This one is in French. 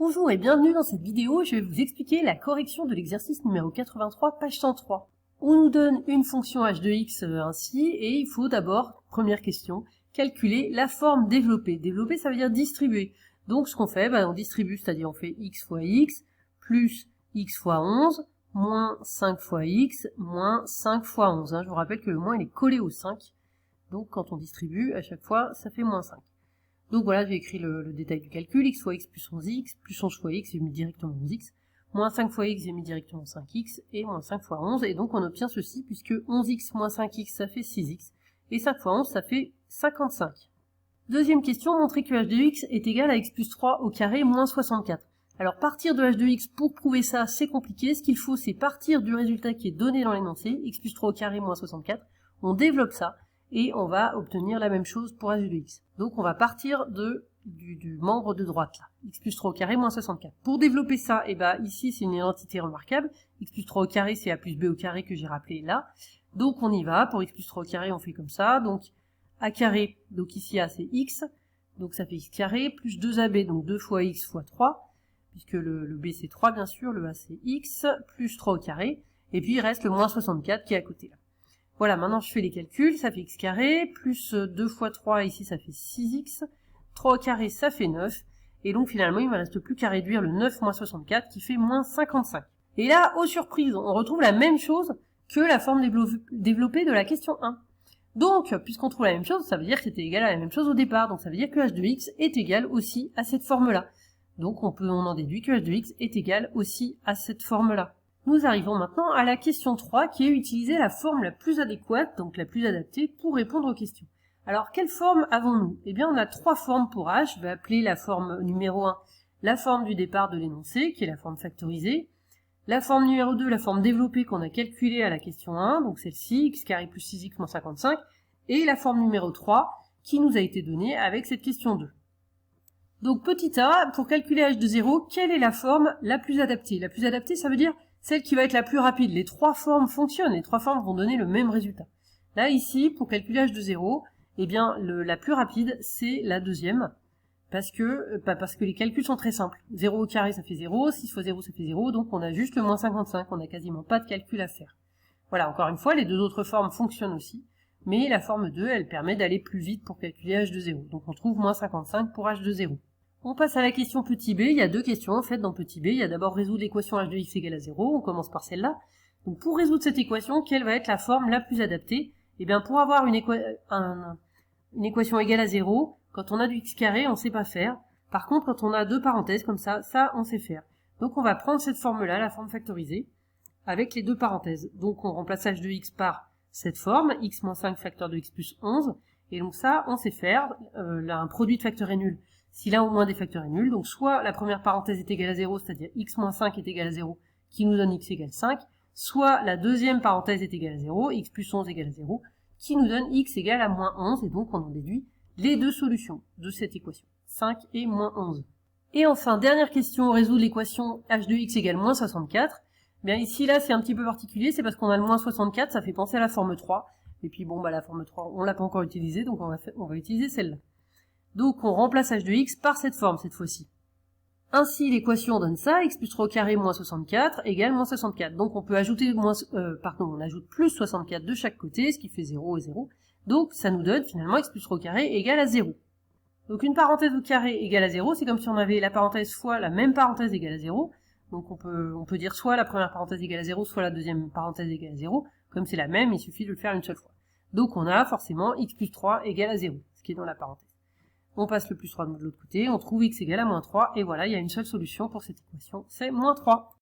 Bonjour et bienvenue dans cette vidéo, je vais vous expliquer la correction de l'exercice numéro 83, page 103. On nous donne une fonction h de x ainsi, et il faut d'abord, première question, calculer la forme développée. Développer, ça veut dire distribuer. Donc ce qu'on fait, on distribue, c'est-à-dire on fait x fois x, plus x fois 11, moins 5 fois x, moins 5 fois 11. Je vous rappelle que le moins il est collé au 5, donc quand on distribue, à chaque fois, ça fait moins 5. Donc voilà, j'ai écrit le détail du calcul, x fois x plus 11x, plus 11 fois x, j'ai mis directement 11x, moins 5 fois x, j'ai mis directement 5x, et moins 5 fois 11, et donc on obtient ceci, puisque 11x moins 5x, ça fait 6x, et 5 fois 11, ça fait 55. Deuxième question, montrer que h de x est égal à x plus 3 au carré moins 64. Alors partir de h de x pour prouver ça, c'est compliqué, ce qu'il faut c'est partir du résultat qui est donné dans l'énoncé, x plus 3 au carré moins 64, on développe ça, et on va obtenir la même chose pour h de x. Donc on va partir du membre de droite là, x plus 3 au carré moins 64. Pour développer ça, ici c'est une identité remarquable, x plus 3 au carré c'est a plus b au carré que j'ai rappelé là. Donc on y va, pour x plus 3 au carré on fait comme ça, donc a carré, donc ici a c'est x, donc ça fait x carré, plus 2ab, donc 2 fois x fois 3, puisque le b c'est 3 bien sûr, le a c'est x, plus 3 au carré, et puis il reste le moins 64 qui est à côté là. Voilà, maintenant je fais les calculs, ça fait x carré, plus 2 fois 3, ici ça fait 6x, 3 au carré ça fait 9, et donc finalement il ne me reste plus qu'à réduire le 9 moins 64 qui fait moins 55. Et là, aux surprises, on retrouve la même chose que la forme développée de la question 1. Donc, puisqu'on trouve la même chose, ça veut dire que c'était égal à la même chose au départ, donc ça veut dire que h de x est égal aussi à cette forme-là. Donc on en déduit que h de x est égal aussi à cette forme-là. Nous arrivons maintenant à la question 3 qui est utiliser la forme la plus adéquate, donc la plus adaptée, pour répondre aux questions. Alors, quelle forme avons-nous? Eh bien, on a trois formes pour h. Je vais appeler la forme numéro 1 la forme du départ de l'énoncé, qui est la forme factorisée. La forme numéro 2, la forme développée qu'on a calculée à la question 1, donc celle-ci, x carré plus 6x moins 55. Et la forme numéro 3, qui nous a été donnée avec cette question 2. Donc, petit a, pour calculer h de 0, quelle est la forme la plus adaptée? La plus adaptée, ça veut dire celle qui va être la plus rapide. Les trois formes fonctionnent, les trois formes vont donner le même résultat. Là, ici, pour calculer h de 0, eh bien, la plus rapide, c'est la deuxième, parce que les calculs sont très simples. 0 au carré, ça fait 0, 6 fois 0, ça fait 0, donc on a juste le moins 55, on n'a quasiment pas de calcul à faire. Voilà, encore une fois, les deux autres formes fonctionnent aussi, mais la forme 2, elle permet d'aller plus vite pour calculer h de 0. Donc on trouve moins 55 pour h de 0. On passe à la question petit b, il y a deux questions en fait dans petit b, il y a d'abord résoudre l'équation h de x égale à 0, on commence par celle-là. Donc pour résoudre cette équation, quelle va être la forme la plus adaptée? Eh bien pour avoir une équation égale à 0, quand on a du x carré, on sait pas faire. Par contre, quand on a deux parenthèses comme ça on sait faire. Donc on va prendre cette forme-là, la forme factorisée, avec les deux parenthèses. Donc on remplace h de x par cette forme, x moins 5 facteur de x plus 11, et donc ça, on sait faire, un produit de facteurs est nul si l'un ou moins des facteurs est nul, donc soit la première parenthèse est égale à 0, c'est-à-dire x moins 5 est égal à 0, qui nous donne x égale 5, soit la deuxième parenthèse est égale à 0, x plus 11 égale à 0, qui nous donne x égale à moins 11, et donc on en déduit les deux solutions de cette équation, 5 et moins 11. Et enfin, dernière question, résoudre l'équation h de x égale moins 64. Bien ici, là, c'est un petit peu particulier, c'est parce qu'on a le moins 64, ça fait penser à la forme 3, et puis bon, la forme 3, on l'a pas encore utilisée, donc on va utiliser celle-là. Donc on remplace h de x par cette forme cette fois-ci. Ainsi l'équation donne ça, x plus 3 au carré moins 64 égale moins 64. Donc on peut ajouter on ajoute plus 64 de chaque côté, ce qui fait 0 et 0. Donc ça nous donne finalement x plus 3 au carré égale à 0. Donc une parenthèse au carré égale à 0, c'est comme si on avait la parenthèse fois la même parenthèse égale à 0. Donc on peut dire soit la première parenthèse égale à 0, soit la deuxième parenthèse égale à 0. Comme c'est la même, il suffit de le faire une seule fois. Donc on a forcément x plus 3 égale à 0, ce qui est dans la parenthèse. On passe le plus 3 de l'autre côté, on trouve x égale à moins 3, et voilà, il y a une seule solution pour cette équation, c'est moins 3.